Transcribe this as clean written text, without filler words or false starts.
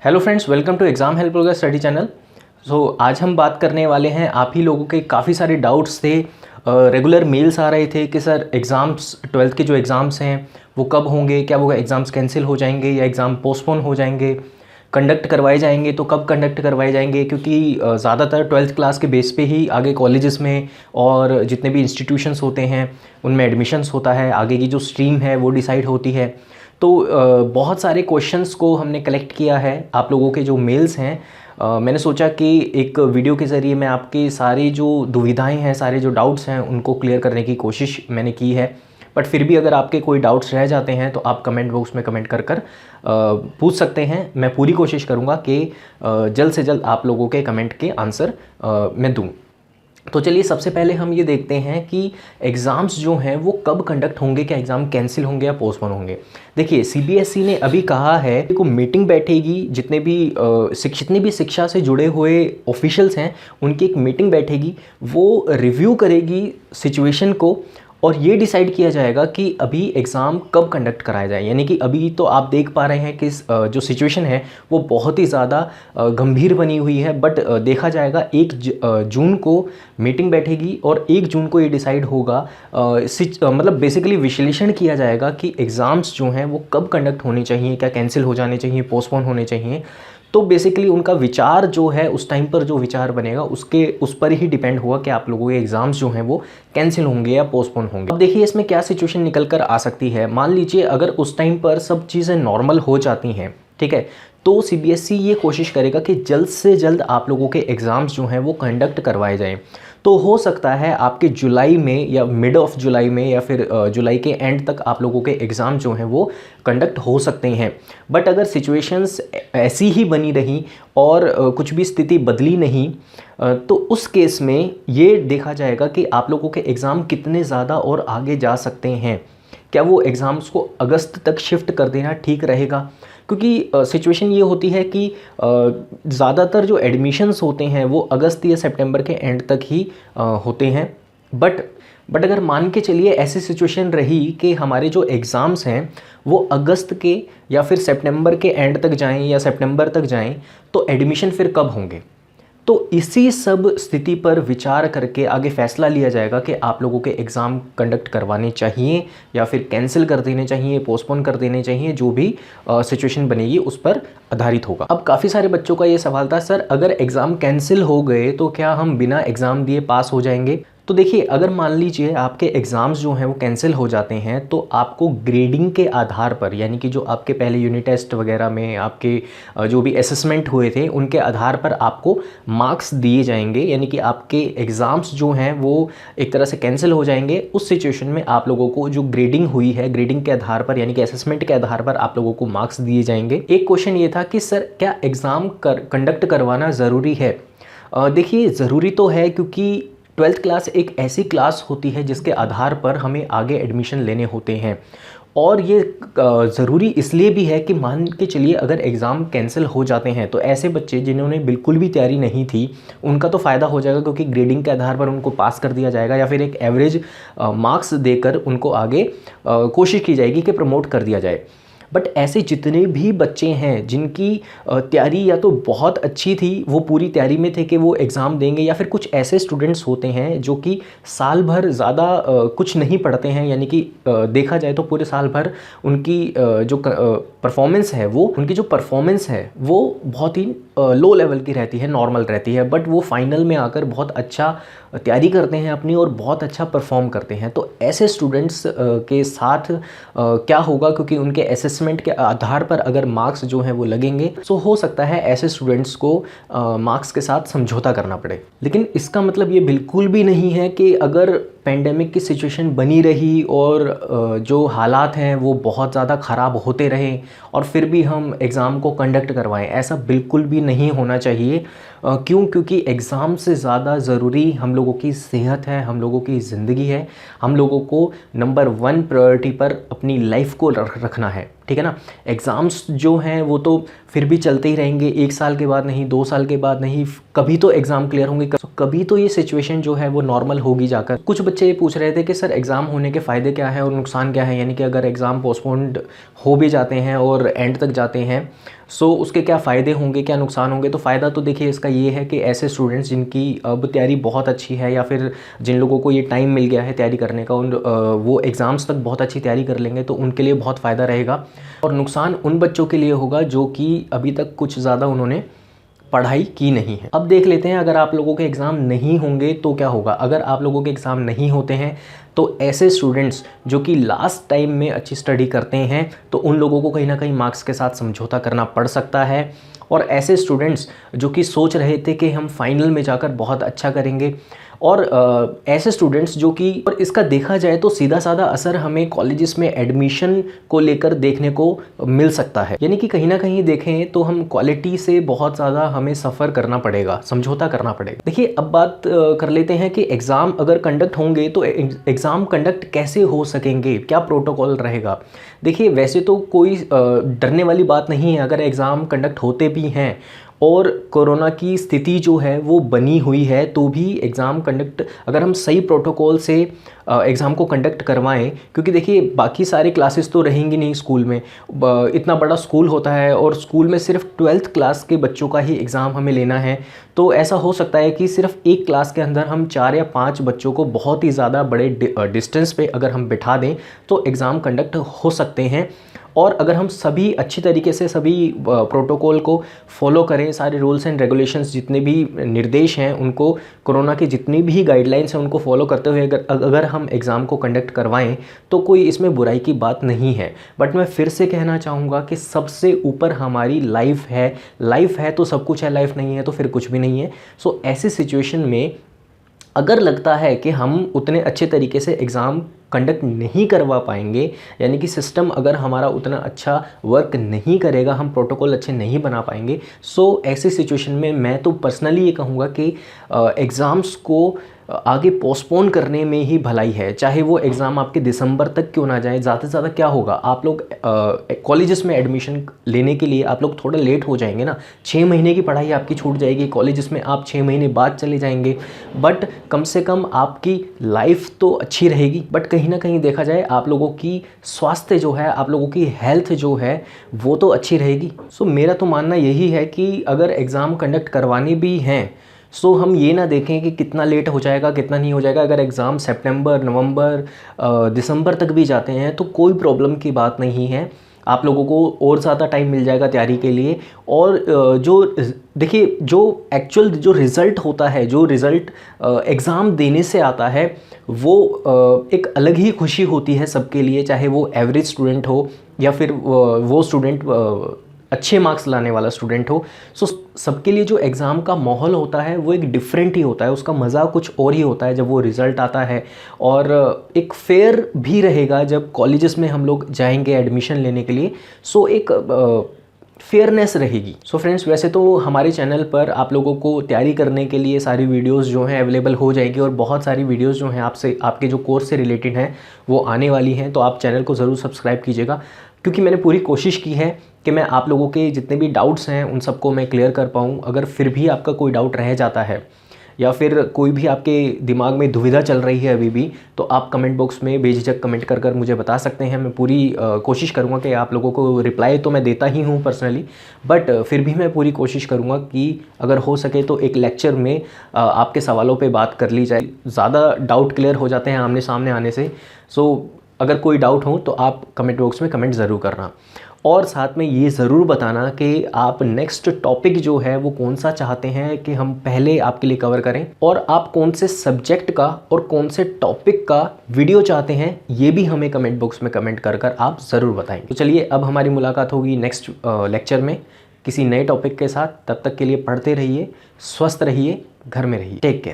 Hello friends, welcome to exam help होगा study channel. आज हम बात करने वाले हैं, आप ही लोगों के काफ़ी सारे डाउट्स थे। रेगुलर मेल्स आ रहे थे कि सर एग्ज़ाम्स 12th के जो एग्ज़ाम्स हैं वो कब होंगे, क्या वो एग्ज़ाम्स कैंसिल हो जाएंगे या एग्ज़ाम पोस्टपोन हो जाएंगे, कंडक्ट करवाए जाएंगे तो कब कंडक्ट करवाए जाएंगे। क्योंकि ज़्यादातर 12th क्लास के बेस पे ही आगे कॉलेजेस में और जितने भी इंस्टीट्यूशंस होते हैं उनमें एडमिशन्स होता है, आगे की जो स्ट्रीम है वो डिसाइड होती है। तो बहुत सारे क्वेश्चंस को हमने कलेक्ट किया है, आप लोगों के जो मेल्स हैं। मैंने सोचा कि एक वीडियो के ज़रिए मैं आपके सारी जो दुविधाएं हैं, सारे जो डाउट्स हैं उनको क्लियर करने की कोशिश मैंने की है। बट फिर भी अगर आपके कोई डाउट्स रह जाते हैं तो आप कमेंट बॉक्स में कमेंट कर पूछ सकते हैं। मैं पूरी कोशिश करूँगा कि जल्द से जल्द आप लोगों के कमेंट के आंसर मैं दूँ। तो चलिए सबसे पहले हम ये देखते हैं कि एग्ज़ाम्स जो हैं वो कब कंडक्ट होंगे, क्या एग्ज़ाम कैंसिल होंगे या पोस्टपोन होंगे। देखिए सीबीएसई ने अभी कहा है कि मीटिंग बैठेगी, जितने भी शिक्षा से जुड़े हुए ऑफिशियल्स हैं उनकी एक मीटिंग बैठेगी, वो रिव्यू करेगी सिचुएशन को और ये डिसाइड किया जाएगा कि अभी एग्ज़ाम कब कंडक्ट कराया जाए। यानी कि अभी तो आप देख पा रहे हैं कि जो सिचुएशन है वो बहुत ही ज़्यादा गंभीर बनी हुई है। बट देखा जाएगा 1 जून को मीटिंग बैठेगी और 1 जून को ये डिसाइड होगा, मतलब बेसिकली विश्लेषण किया जाएगा कि एग्ज़ाम्स जो हैं वो कब कंडक्ट होने चाहिए, क्या कैंसिल हो जाने चाहिए, पोस्टपोन होने चाहिए। तो बेसिकली उनका विचार जो है उस टाइम पर जो विचार बनेगा उस पर ही डिपेंड होगा कि आप लोगों के एग्ज़ाम्स जो हैं वो कैंसिल होंगे या पोस्टपोन होंगे। अब देखिए इसमें क्या सिचुएशन निकल कर आ सकती है। मान लीजिए अगर उस टाइम पर सब चीज़ें नॉर्मल हो जाती हैं, ठीक है, तो सीबीएसई ये कोशिश करेगा कि जल्द से जल्द आप लोगों के एग्ज़ाम्स जो हैं वो कंडक्ट करवाए जाएं। तो हो सकता है आपके जुलाई में या मिड ऑफ जुलाई में या फिर जुलाई के एंड तक आप लोगों के एग्ज़ाम जो हैं वो कंडक्ट हो सकते हैं। बट अगर सिचुएशंस ऐसी ही बनी रही और कुछ भी स्थिति बदली नहीं, तो उस केस में ये देखा जाएगा कि आप लोगों के एग्ज़ाम कितने ज़्यादा और आगे जा सकते हैं। क्या वो एग्ज़ाम्स को अगस्त तक शिफ्ट कर देना ठीक रहेगा? क्योंकि सिचुएशन ये होती है कि ज़्यादातर जो एडमिशन्स होते हैं वो अगस्त या सितंबर के एंड तक ही होते हैं। बट अगर मान के चलिए ऐसी सिचुएशन रही कि हमारे जो एग्ज़ाम्स हैं वो अगस्त के या फिर सितंबर के एंड तक जाएं या सितंबर तक जाएं, तो एडमिशन फिर कब होंगे? तो इसी सब स्थिति पर विचार करके आगे फैसला लिया जाएगा कि आप लोगों के एग्ज़ाम कंडक्ट करवाने चाहिए या फिर कैंसिल कर देने चाहिए, पोस्टपोन कर देने चाहिए। जो भी सिचुएशन बनेगी उस पर आधारित होगा। अब काफ़ी सारे बच्चों का ये सवाल था, सर अगर एग्ज़ाम कैंसिल हो गए तो क्या हम बिना एग्ज़ाम दिए पास हो जाएंगे? तो देखिए अगर मान लीजिए आपके एग्ज़ाम्स जो हैं वो कैंसिल हो जाते हैं तो आपको ग्रेडिंग के आधार पर, यानी कि जो आपके पहले यूनिट टेस्ट वगैरह में आपके जो भी असेसमेंट हुए थे उनके आधार पर आपको मार्क्स दिए जाएंगे। यानी कि आपके एग्ज़ाम्स जो हैं वो एक तरह से कैंसिल हो जाएंगे। उस सिचुएशन में आप लोगों को जो ग्रेडिंग हुई है, ग्रेडिंग के आधार पर यानी कि असेसमेंट के आधार पर आप लोगों को मार्क्स दिए जाएंगे। एक क्वेश्चन ये था कि सर क्या एग्ज़ाम कंडक्ट करवाना ज़रूरी है? देखिए ज़रूरी तो है, क्योंकि 12th क्लास एक ऐसी क्लास होती है जिसके आधार पर हमें आगे एडमिशन लेने होते हैं। और ये ज़रूरी इसलिए भी है कि मान के चलिए अगर एग्ज़ाम कैंसिल हो जाते हैं तो ऐसे बच्चे जिन्होंने बिल्कुल भी तैयारी नहीं थी उनका तो फ़ायदा हो जाएगा, क्योंकि ग्रेडिंग के आधार पर उनको पास कर दिया जाएगा या फिर एक एवरेज मार्क्स देकर उनको आगे कोशिश की जाएगी कि प्रमोट कर दिया जाए। बट ऐसे जितने भी बच्चे हैं जिनकी तैयारी या तो बहुत अच्छी थी, वो पूरी तैयारी में थे कि वो एग्ज़ाम देंगे, या फिर कुछ ऐसे स्टूडेंट्स होते हैं जो कि साल भर ज़्यादा कुछ नहीं पढ़ते हैं, यानी कि देखा जाए तो पूरे साल भर उनकी जो परफॉर्मेंस है वो बहुत ही लो लेवल की रहती है, नॉर्मल रहती है। बट वो फाइनल में आकर बहुत अच्छा तैयारी करते हैं अपनी और बहुत अच्छा परफॉर्म करते हैं। तो ऐसे स्टूडेंट्स के साथ क्या होगा, क्योंकि उनके असेसमेंट के आधार पर अगर मार्क्स जो हैं वो लगेंगे, तो हो सकता है ऐसे स्टूडेंट्स को मार्क्स के साथ समझौता करना पड़े। लेकिन इसका मतलब ये बिल्कुल भी नहीं है कि अगर पेंडेमिक की सिचुएशन बनी रही और जो हालात हैं वो बहुत ज़्यादा ख़राब होते रहे और फिर भी हम एग्ज़ाम को कंडक्ट करवाएं, ऐसा बिल्कुल भी नहीं होना चाहिए। क्योंकि एग्ज़ाम से ज़्यादा ज़रूरी हम लोगों की सेहत है, हम लोगों की ज़िंदगी है। हम लोगों को नंबर 1 प्रायोरिटी पर अपनी लाइफ को रखना है, ठीक है ना। एग्ज़ाम्स जो हैं वो तो फिर भी चलते ही रहेंगे, 1 साल के बाद नहीं, 2 साल के बाद नहीं, कभी तो एग्ज़ाम क्लियर होंगे, कभी तो ये सिचुएशन जो है वो नॉर्मल होगी जाकर। कुछ बच्चे ये पूछ रहे थे कि सर एग्ज़ाम होने के फ़ायदे क्या हैं और नुकसान क्या है, यानी कि अगर एग्ज़ाम पोस्टपोन्ड हो भी जाते हैं और एंड तक जाते हैं सो उसके क्या फ़ायदे होंगे, क्या नुकसान होंगे। तो फ़ायदा तो देखिए इसका ये है कि ऐसे स्टूडेंट्स जिनकी अब तैयारी बहुत अच्छी है या फिर जिन लोगों को ये टाइम मिल गया है तैयारी करने का, वो एग्ज़ाम्स तक बहुत अच्छी तैयारी कर लेंगे, तो उनके लिए बहुत फ़ायदा रहेगा। और नुकसान उन बच्चों के लिए होगा जो कि अभी तक कुछ ज़्यादा उन्होंने पढ़ाई की नहीं है। अब देख लेते हैं अगर आप लोगों के एग्ज़ाम नहीं होंगे तो क्या होगा। अगर आप लोगों के एग्ज़ाम नहीं होते हैं तो ऐसे स्टूडेंट्स जो कि लास्ट टाइम में अच्छी स्टडी करते हैं तो उन लोगों को कहीं ना कहीं मार्क्स के साथ समझौता करना पड़ सकता है। और ऐसे स्टूडेंट्स जो कि सोच रहे थे कि हम फाइनल में जाकर बहुत अच्छा करेंगे, और ऐसे स्टूडेंट्स जो कि, और इसका देखा जाए तो सीधा साधा असर हमें कॉलेजेस में एडमिशन को लेकर देखने को मिल सकता है। यानी कि कहीं ना कहीं देखें तो हम क्वालिटी से बहुत ज़्यादा हमें सफ़र करना पड़ेगा, समझौता करना पड़ेगा। देखिए अब बात कर लेते हैं कि एग्ज़ाम अगर कंडक्ट होंगे तो एग्ज़ाम कंडक्ट कैसे हो सकेंगे, क्या प्रोटोकॉल रहेगा। देखिए वैसे तो कोई डरने वाली बात नहीं है अगर एग्ज़ाम कंडक्ट होते भी हैं और कोरोना की स्थिति जो है वो बनी हुई है, तो भी एग्ज़ाम कंडक्ट अगर हम सही प्रोटोकॉल से एग्ज़ाम को कंडक्ट करवाएं, क्योंकि देखिए बाकी सारे क्लासेस तो रहेंगी नहीं स्कूल में। इतना बड़ा स्कूल होता है और स्कूल में सिर्फ 12th क्लास के बच्चों का ही एग्ज़ाम हमें लेना है। तो ऐसा हो सकता है कि सिर्फ एक क्लास के अंदर हम 4 या 5 बच्चों को बहुत ही ज़्यादा बड़े डिस्टेंस पे अगर हम बिठा दें तो एग्ज़ाम कंडक्ट हो सकते हैं। और अगर हम सभी अच्छी तरीके से सभी प्रोटोकॉल को फॉलो करें, सारे रूल्स एंड रेगुलेशंस जितने भी निर्देश हैं उनको, कोरोना की जितनी भी गाइडलाइंस हैं उनको फॉलो करते हुए अगर हम एग्ज़ाम को कंडक्ट करवाएं तो कोई इसमें बुराई की बात नहीं है। बट मैं फिर से कहना चाहूँगा कि सबसे ऊपर हमारी लाइफ है। लाइफ है तो सब कुछ है, लाइफ नहीं है तो फिर कुछ भी नहीं है। सो ऐसी सिचुएशन में अगर लगता है कि हम उतने अच्छे तरीके से एग्ज़ाम कंडक्ट नहीं करवा पाएंगे, यानी कि सिस्टम अगर हमारा उतना अच्छा वर्क नहीं करेगा, हम प्रोटोकॉल अच्छे नहीं बना पाएंगे, सो ऐसी सिचुएशन में मैं तो पर्सनली ये कहूँगा कि एग्ज़ाम्स को आगे पोस्टपोन करने में ही भलाई है। चाहे वो एग्ज़ाम आपके दिसंबर तक क्यों ना जाए, ज़्यादा से ज़्यादा क्या होगा, आप लोग कॉलेजेस में एडमिशन लेने के लिए आप लोग थोड़ा लेट हो जाएंगे ना, 6 महीने की पढ़ाई आपकी छूट जाएगी, कॉलेजेस में आप 6 महीने बाद चले जाएंगे, बट कम से कम आपकी लाइफ तो अच्छी रहेगी। बट कहीं ना कहीं देखा जाए आप लोगों की स्वास्थ्य जो है, आप लोगों की हेल्थ जो है वो तो अच्छी रहेगी। सो मेरा तो मानना यही है कि अगर एग्ज़ाम कंडक्ट करवाने भी हैं सो हम ये ना देखें कि कितना लेट हो जाएगा कितना नहीं हो जाएगा। अगर एग्ज़ाम सितंबर, नवंबर, दिसंबर तक भी जाते हैं तो कोई प्रॉब्लम की बात नहीं है, आप लोगों को और ज़्यादा टाइम मिल जाएगा तैयारी के लिए। और जो देखिए जो एक्चुअल जो रिज़ल्ट होता है, जो रिज़ल्ट एग्ज़ाम देने से आता है वो एक अलग ही खुशी होती है सबके लिए, चाहे वो एवरेज स्टूडेंट हो या फिर वो स्टूडेंट अच्छे मार्क्स लाने वाला स्टूडेंट हो। सो सबके लिए जो एग्ज़ाम का माहौल होता है वो एक डिफरेंट ही होता है, उसका मज़ा कुछ और ही होता है जब वो रिज़ल्ट आता है। और एक फेयर भी रहेगा जब कॉलेजेस में हम लोग जाएंगे एडमिशन लेने के लिए, सो एक फेयरनेस रहेगी। सो फ्रेंड्स, वैसे तो हमारे चैनल पर आप लोगों को तैयारी करने के लिए सारी वीडियोस जो हैं अवेलेबल हो जाएगी और बहुत सारी वीडियोस जो हैं आपसे आपके जो कोर्स से रिलेटेड हैं वो आने वाली हैं, तो आप चैनल को ज़रूर सब्सक्राइब कीजिएगा, क्योंकि मैंने पूरी कोशिश की है कि मैं आप लोगों के जितने भी डाउट्स हैं उन सबको मैं क्लियर कर पाऊँ। अगर फिर भी आपका कोई डाउट रह जाता है या फिर कोई भी आपके दिमाग में दुविधा चल रही है अभी भी, तो आप कमेंट बॉक्स में बेझिझक कमेंट कर मुझे बता सकते हैं। मैं पूरी कोशिश करूँगा कि आप लोगों को रिप्लाई तो मैं देता ही हूँ पर्सनली, बट फिर भी मैं पूरी कोशिश करूँगा कि अगर हो सके तो एक लेक्चर में आपके सवालों पे बात कर ली जाए। ज़्यादा डाउट क्लियर हो जाते हैं आमने सामने आने से। सो अगर कोई डाउट हो तो आप कमेंट बॉक्स में कमेंट ज़रूर करना, और साथ में ये ज़रूर बताना कि आप नेक्स्ट टॉपिक जो है वो कौन सा चाहते हैं कि हम पहले आपके लिए कवर करें, और आप कौन से सब्जेक्ट का और कौन से टॉपिक का वीडियो चाहते हैं, ये भी हमें कमेंट बॉक्स में कमेंट कर आप ज़रूर बताएंगे। तो चलिए अब हमारी मुलाकात होगी नेक्स्ट लेक्चर में किसी नए टॉपिक के साथ। तब तक के लिए पढ़ते रहिए, स्वस्थ रहिए, घर में रहिए। Take care.